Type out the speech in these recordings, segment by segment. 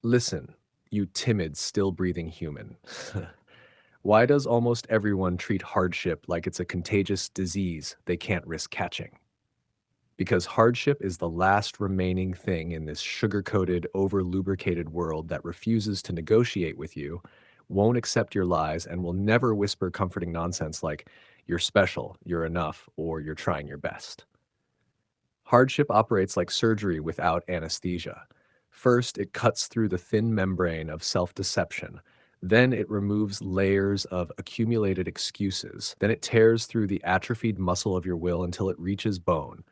Listen, you timid, still breathing human. Why does almost everyone treat hardship like it's a contagious disease they can't risk catching? Because hardship is the last remaining thing in this sugar coated, over lubricated world that refuses to negotiate with you, won't accept your lies, and will never whisper comforting nonsense like, you're special, you're enough, or you're trying your best. Hardship operates like surgery without anesthesia. First, it cuts through the thin membrane of self deception. Then it removes layers of accumulated excuses. Then it tears through the atrophied muscle of your will until it reaches bone,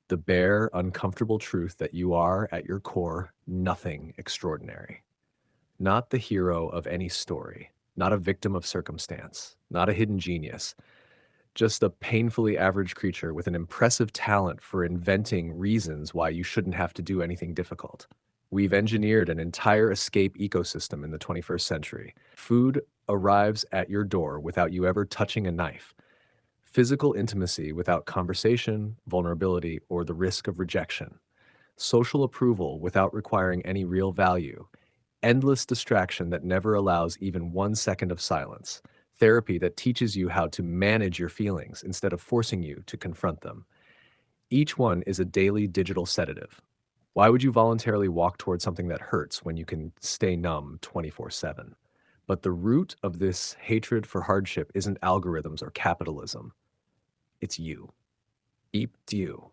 the bare, uncomfortable truth that you are, at your core, nothing extraordinary. Not the hero of any story, not a victim of circumstance, not a hidden genius, just a painfully average creature with an impressive talent for inventing reasons why you shouldn't have to do anything difficult. We've engineered an entire escape ecosystem in the 21st century. Food arrives at your door without you ever touching a knife. Physical intimacy without conversation, vulnerability, or the risk of rejection. Social approval without requiring any real value. Endless distraction that never allows even 1 second of silence. Therapy that teaches you how to manage your feelings instead of forcing you to confront them. Each one is a daily digital sedative. Why would you voluntarily walk towards something that hurts when you can stay numb 24/7? But the root of this hatred for hardship isn't algorithms or capitalism. It's you. Deep you.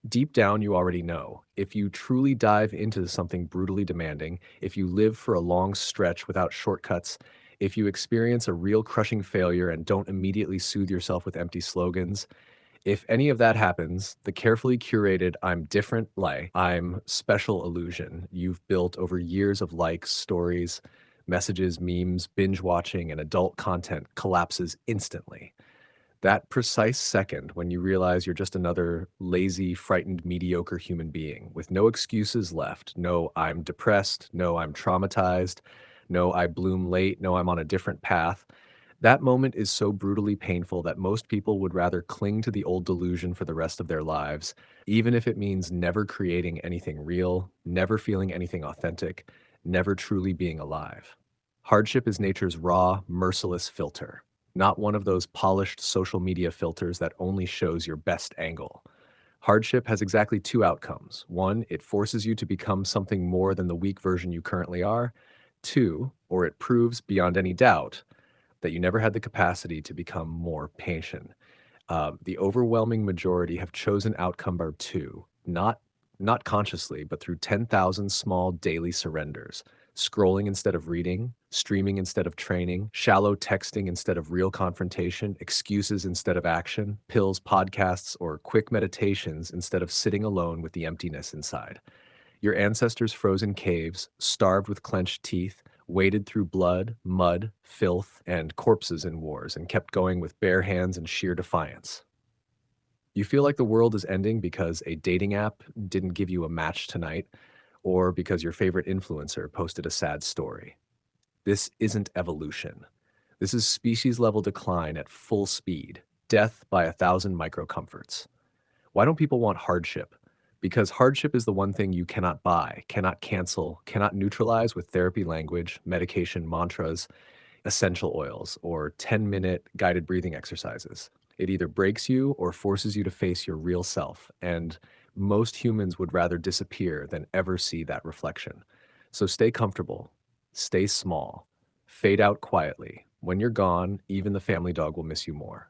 Deep down, you already know. If you truly dive into something brutally demanding, if you live for a long stretch without shortcuts, if you experience a real crushing failure and don't immediately soothe yourself with empty slogans, if any of that happens, the carefully curated I'm different lie, I'm special illusion you've built over years of likes, stories, messages, memes, binge watching, and adult content collapses instantly. That precise second when you realize you're just another lazy, frightened, mediocre human being with no excuses left. No, I'm depressed. No, I'm traumatized. No, I bloom late. No, I'm on a different path. That moment is so brutally painful that most people would rather cling to the old delusion for the rest of their lives, even if it means never creating anything real, never feeling anything authentic, never truly being alive. Hardship is nature's raw, merciless filter, not one of those polished social media filters that only shows your best angle. Hardship has exactly two outcomes. One, it forces you to become something more than the weak version you currently are. Two, or it proves beyond any doubt that you never had the capacity to become more patient. The overwhelming majority have chosen outcome number two, not consciously, but through 10,000 small daily surrenders. Scrolling instead of reading, streaming instead of training, shallow texting instead of real confrontation, excuses instead of action, pills, podcasts, or quick meditations instead of sitting alone with the emptiness inside. Your ancestors froze in caves, starved with clenched teeth, waded through blood, mud, filth, and corpses in wars, and kept going with bare hands and sheer defiance. You feel like the world is ending because a dating app didn't give you a match tonight, or because your favorite influencer posted a sad story. This isn't evolution. This is species level decline at full speed, death by 1,000 microcomforts. Why don't people want hardship? Because hardship is the one thing you cannot buy, cannot cancel, cannot neutralize with therapy language, medication, mantras, essential oils, or 10-minute guided breathing exercises. It either breaks you or forces you to face your real self, and most humans would rather disappear than ever see that reflection. So stay comfortable, stay small, fade out quietly. When you're gone, even the family dog will miss you more.